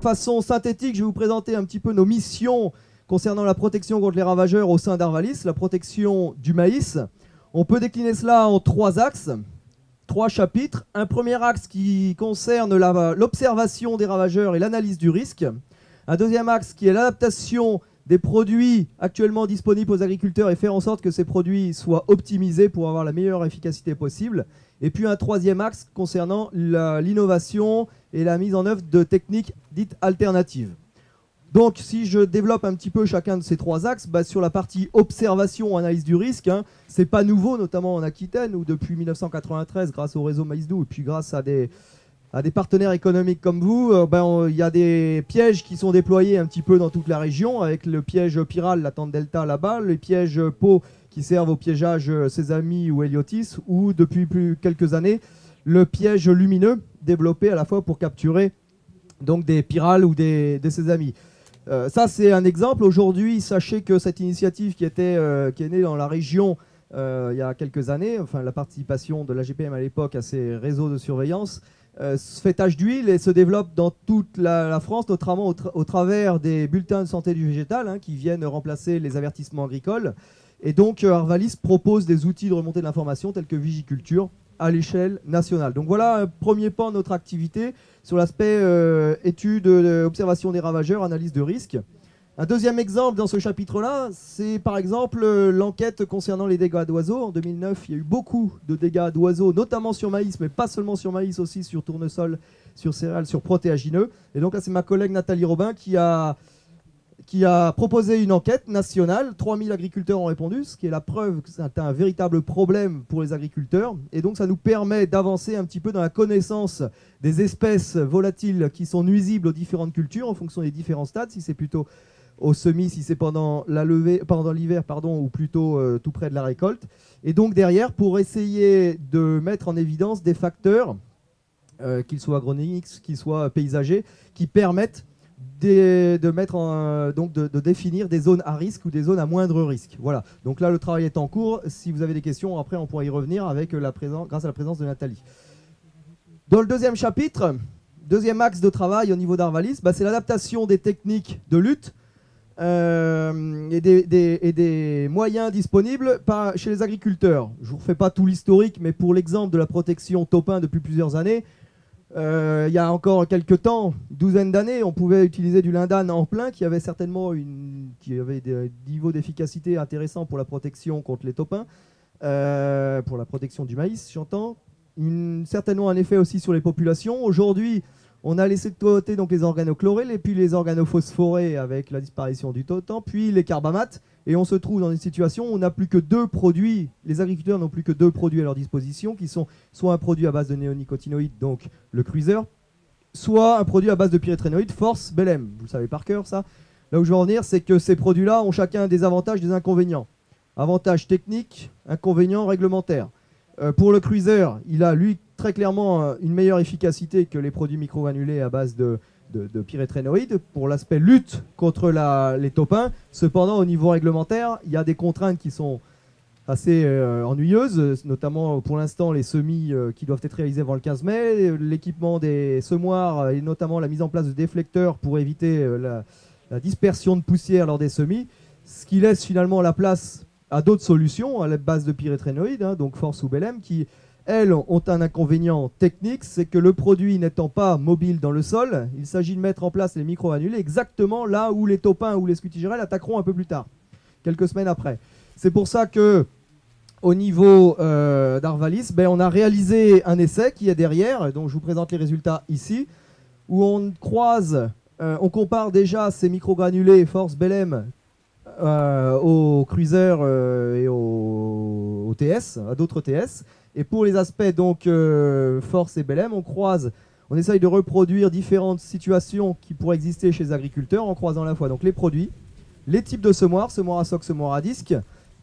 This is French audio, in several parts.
façon synthétique, je vais vous présenter un petit peu nos missions concernant la protection contre les ravageurs au sein d'Arvalis, la protection du maïs. On peut décliner cela en 3 axes, 3 chapitres. Un premier axe qui concerne l'observation des ravageurs et l'analyse du risque. Un deuxième axe qui est l'adaptation des produits actuellement disponibles aux agriculteurs et faire en sorte que ces produits soient optimisés pour avoir la meilleure efficacité possible. Et puis un troisième axe concernant l'innovation et la mise en œuvre de techniques dites alternatives. Donc si je développe un petit peu chacun de ces 3 axes, sur la partie observation, analyse du risque, c'est pas nouveau, notamment en Aquitaine, où depuis 1993, grâce au réseau Maïs Doux et puis grâce à des partenaires économiques comme vous, il y a des pièges qui sont déployés un petit peu dans toute la région, avec le piège Piral, la tente Delta là-bas, les pièges Pau qui servent au piégeage Sésami ou Héliotis, ou depuis quelques années, le piège lumineux, développé à la fois pour capturer donc des Pirales ou des Sésamis. Ça, c'est un exemple. Aujourd'hui, sachez que cette initiative qui est née dans la région il y a quelques années, enfin la participation de l'AGPM à l'époque à ces réseaux de surveillance, se fait tache d'huile et se développe dans toute la France, notamment au travers des bulletins de santé du végétal qui viennent remplacer les avertissements agricoles. Et donc Arvalis propose des outils de remontée de l'information tels que Vigiculture à l'échelle nationale. Donc voilà un premier pan de notre activité sur l'aspect étude, observation des ravageurs, analyse de risque. Un deuxième exemple dans ce chapitre-là, c'est par exemple l'enquête concernant les dégâts d'oiseaux. En 2009, il y a eu beaucoup de dégâts d'oiseaux, notamment sur maïs, mais pas seulement sur maïs, aussi sur tournesol, sur céréales, sur protéagineux. Et donc là, c'est ma collègue Nathalie Robin qui a proposé une enquête nationale. 3000 agriculteurs ont répondu, ce qui est la preuve que c'est un véritable problème pour les agriculteurs. Et donc ça nous permet d'avancer un petit peu dans la connaissance des espèces volatiles qui sont nuisibles aux différentes cultures en fonction des différents stades, si c'est plutôt au semis, si c'est pendant l'hiver, ou plutôt tout près de la récolte. Et donc derrière, pour essayer de mettre en évidence des facteurs, qu'ils soient agronomiques, qu'ils soient paysagers, qui permettent de définir des zones à risque ou des zones à moindre risque. Voilà. Donc là, le travail est en cours. Si vous avez des questions, après, on pourra y revenir grâce à la présence de Nathalie. Dans le deuxième chapitre, deuxième axe de travail au niveau d'Arvalis, c'est l'adaptation des techniques de lutte et des moyens disponibles chez les agriculteurs. Je ne vous refais pas tout l'historique, mais pour l'exemple de la protection taupin depuis plusieurs années, il y a encore quelques temps, une douzaine d'années, on pouvait utiliser du lindane en plein qui avait certainement des niveaux d'efficacité intéressants pour la protection contre les taupins, pour la protection du maïs, j'entends. Certainement un effet aussi sur les populations. Aujourd'hui, on a laissé de côté donc les organochlorés, puis les organophosphorés avec la disparition du tautan, puis les carbamates. Et on se trouve dans une situation où on n'a plus que 2 produits, les agriculteurs n'ont plus que 2 produits à leur disposition, qui sont soit un produit à base de néonicotinoïdes, donc le Cruiser, soit un produit à base de pyrétrénoïdes, Force Bellem. Vous le savez par cœur, ça. Là où je veux en venir, c'est que ces produits-là ont chacun des avantages et des inconvénients. Avantages techniques, inconvénients réglementaires. Pour le Cruiser, il a, lui, très clairement une meilleure efficacité que les produits microgranulés à base de pyrétrénoïdes pour l'aspect lutte contre les taupins. Cependant, au niveau réglementaire, il y a des contraintes qui sont assez ennuyeuses, notamment pour l'instant les semis qui doivent être réalisés avant le 15 mai, l'équipement des semoirs et notamment la mise en place de déflecteurs pour éviter la dispersion de poussière lors des semis, ce qui laisse finalement la place à d'autres solutions à la base de pyrétrénoïdes, donc Force ou Bellem, qui elles ont un inconvénient technique, c'est que le produit n'étant pas mobile dans le sol, il s'agit de mettre en place les micro-granulés exactement là où les taupins ou les scutigérelles attaqueront un peu plus tard, quelques semaines après. C'est pour ça que au niveau d'Arvalis, on a réalisé un essai qui est derrière, donc je vous présente les résultats ici, où on compare déjà ces microgranulés Force Bellem aux Cruiser et aux TS, à d'autres TS. Et pour les aspects donc Force et Bellem, on essaye de reproduire différentes situations qui pourraient exister chez les agriculteurs en croisant à la fois donc les produits, les types de semoirs à soc, semoirs à disque,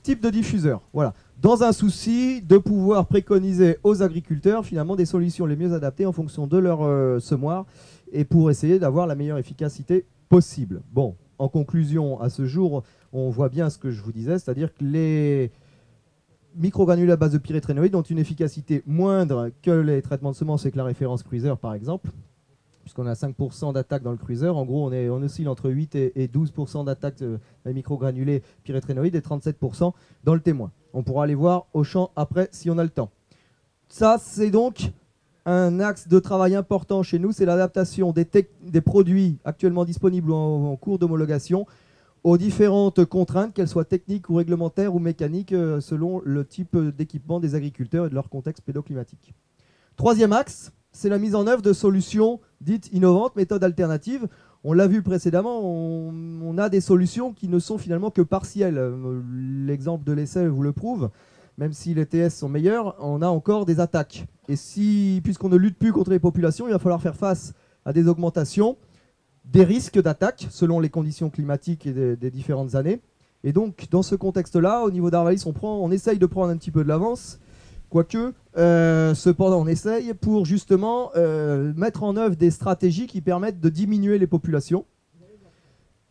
type de diffuseur. Voilà. Dans un souci de pouvoir préconiser aux agriculteurs finalement des solutions les mieux adaptées en fonction de leur semoir et pour essayer d'avoir la meilleure efficacité possible. Bon, en conclusion, à ce jour, on voit bien ce que je vous disais, c'est-à-dire que les microgranulés à base de pyrétrénoïdes ont une efficacité moindre que les traitements de semences avec la référence Cruiser par exemple, puisqu'on a 5% d'attaque dans le cruiser. En gros, on oscille entre 8 et 12% d'attaque de microgranulés pyrétrénoïdes et 37% dans le témoin. On pourra aller voir au champ après si on a le temps. Ça, c'est donc un axe de travail important chez nous, c'est l'adaptation des produits actuellement disponibles en cours d'homologation aux différentes contraintes, qu'elles soient techniques ou réglementaires ou mécaniques, selon le type d'équipement des agriculteurs et de leur contexte pédoclimatique. Troisième axe, c'est la mise en œuvre de solutions dites innovantes, méthodes alternatives. On l'a vu précédemment, on a des solutions qui ne sont finalement que partielles. L'exemple de l'essai vous le prouve. Même si les TS sont meilleurs, on a encore des attaques. Et puisqu'on ne lutte plus contre les populations, il va falloir faire face à des augmentations, des risques d'attaque selon les conditions climatiques et des différentes années. Et donc, dans ce contexte-là, au niveau d'Arvalis, on essaye de prendre un petit peu de l'avance, quoique, cependant, on essaye pour justement mettre en œuvre des stratégies qui permettent de diminuer les populations,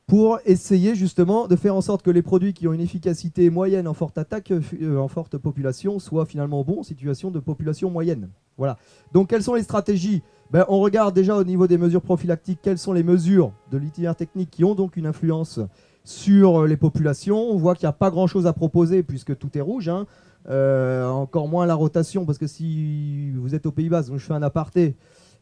pour essayer justement de faire en sorte que les produits qui ont une efficacité moyenne en forte attaque, en forte population, soient finalement bons en situation de population moyenne. Voilà. Donc quelles sont les stratégies? On regarde déjà au niveau des mesures prophylactiques, quelles sont les mesures de l'itinéraire technique qui ont donc une influence sur les populations. On voit qu'il n'y a pas grand-chose à proposer puisque tout est rouge, hein. Encore moins la rotation, parce que si vous êtes aux Pays-Bas, donc je fais un aparté,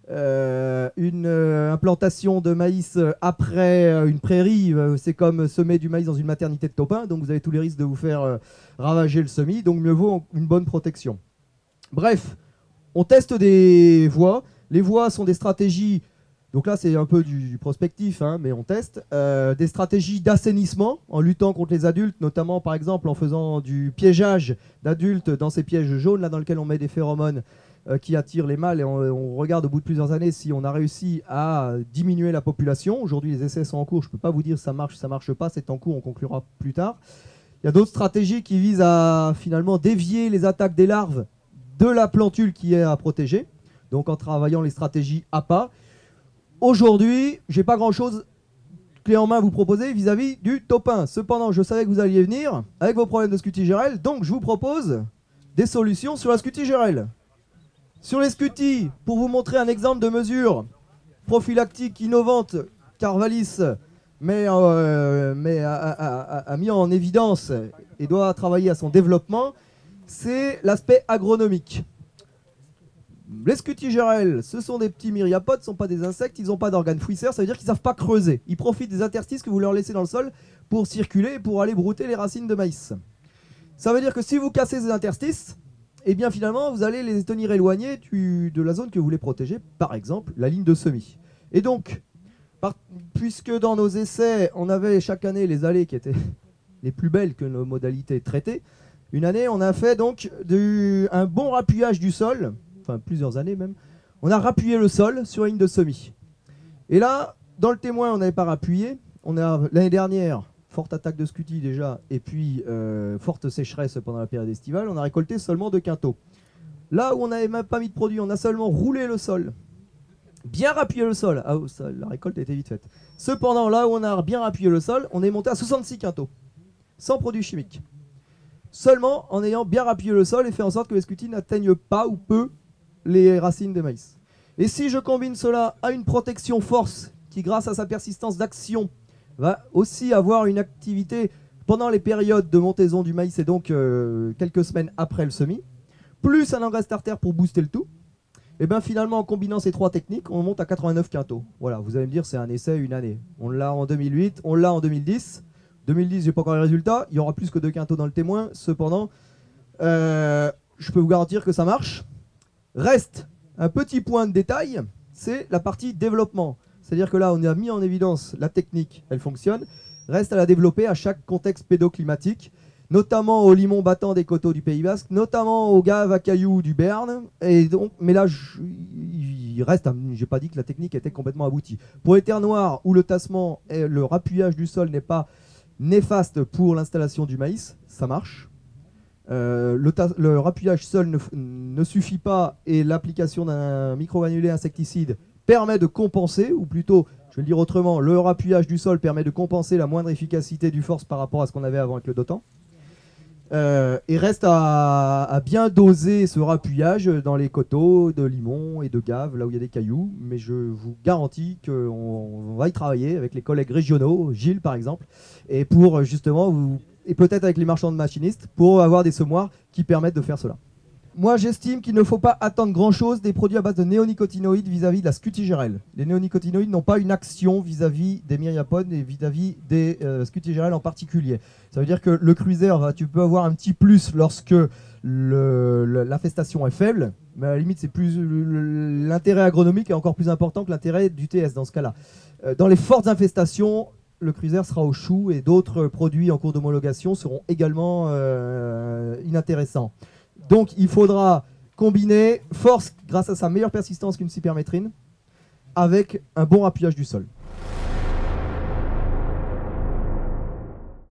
une implantation de maïs après une prairie, c'est comme semer du maïs dans une maternité de taupins, donc vous avez tous les risques de vous faire ravager le semis, donc mieux vaut une bonne protection. Bref, on teste des voies. Les voies sont des stratégies, donc là c'est un peu du prospectif, hein, mais on teste, des stratégies d'assainissement en luttant contre les adultes, notamment par exemple en faisant du piégeage d'adultes dans ces pièges jaunes là dans lesquels on met des phéromones qui attirent les mâles, et on regarde au bout de plusieurs années si on a réussi à diminuer la population. Aujourd'hui les essais sont en cours, je ne peux pas vous dire ça marche pas, c'est en cours, on conclura plus tard. Il y a d'autres stratégies qui visent à finalement dévier les attaques des larves de la plantule qui est à protéger, donc en travaillant les stratégies APA. Aujourd'hui, j'ai pas grand chose clé en main à vous proposer vis-à-vis du taupin. Cependant, je savais que vous alliez venir avec vos problèmes de scutigérelle, donc je vous propose des solutions sur la scutigérelle. Sur les scutis, pour vous montrer un exemple de mesure prophylactique innovante qu'Arvalis a mis en évidence et doit travailler à son développement, c'est l'aspect agronomique. Les scutigérelles, ce sont des petits myriapodes, ce ne sont pas des insectes, ils n'ont pas d'organes fouisseurs, ça veut dire qu'ils ne savent pas creuser. Ils profitent des interstices que vous leur laissez dans le sol pour circuler et pour aller brouter les racines de maïs. Ça veut dire que si vous cassez ces interstices, et bien finalement vous allez les tenir éloignés de la zone que vous voulez protéger, par exemple la ligne de semis. Et donc, puisque dans nos essais on avait chaque année les allées qui étaient les plus belles que nos modalités traitées, une année on a fait donc un bon rappuyage du sol, enfin plusieurs années même, on a rappuyé le sol sur la ligne de semis. Et là, dans le témoin on n'avait pas rappuyé, on a l'année dernière, forte attaque de scuti déjà, et puis forte sécheresse pendant la période estivale, on a récolté seulement 2 quintaux. Là où on n'avait même pas mis de produit, on a seulement roulé le sol, bien rappuyé le sol. Ah, la récolte a été vite faite. Cependant, là où on a bien rappuyé le sol, on est monté à 66 quintaux, sans produits chimiques. Seulement en ayant bien rappuyé le sol et fait en sorte que les scutis n'atteignent pas ou peu les racines de maïs. Et si je combine cela à une protection force, qui grâce à sa persistance d'action, va aussi avoir une activité pendant les périodes de montaison du maïs et donc quelques semaines après le semis, plus un engrais starter pour booster le tout, et bien finalement en combinant ces 3 techniques, on monte à 89 quintaux. Voilà, vous allez me dire c'est un essai, une année. On l'a en 2008, on l'a en 2010. 2010, j'ai pas encore les résultats, il y aura plus que 2 quintaux dans le témoin, cependant, je peux vous garantir que ça marche. Reste un petit point de détail, c'est la partie développement. C'est-à-dire que là, on a mis en évidence la technique, elle fonctionne. Reste à la développer à chaque contexte pédoclimatique, notamment au limon battant des coteaux du Pays Basque, notamment aux gaves à cailloux du Béarn. Et donc, mais là, il reste, j'ai pas dit que la technique était complètement aboutie. Pour les terres noires où le tassement et le rappuyage du sol n'est pas néfaste pour l'installation du maïs, ça marche. Le rappuyage seul ne suffit pas et l'application d'un microgranulé insecticide permet de compenser, ou plutôt, je vais le dire autrement, le rappuyage du sol permet de compenser la moindre efficacité du force par rapport à ce qu'on avait avant avec le dotant. Et reste à bien doser ce rappuyage dans les coteaux de limon et de gave, là où il y a des cailloux. Mais je vous garantis qu'on va y travailler avec les collègues régionaux, Gilles par exemple, et pour justement, et peut-être avec les marchands de machinistes, pour avoir des semoirs qui permettent de faire cela. Moi, j'estime qu'il ne faut pas attendre grand-chose des produits à base de néonicotinoïdes vis-à-vis de la scutigérelle. Les néonicotinoïdes n'ont pas une action vis-à-vis des myriapodes et vis-à-vis des scutigérelles en particulier. Ça veut dire que le cruiser, tu peux avoir un petit plus lorsque l'infestation est faible, mais à la limite, c'est plus l'intérêt agronomique est encore plus important que l'intérêt du TS dans ce cas-là. Dans les fortes infestations, le cruiser sera au chou et d'autres produits en cours d'homologation seront également inintéressants. Donc il faudra combiner force grâce à sa meilleure persistance qu'une cypermétrine avec un bon appuyage du sol.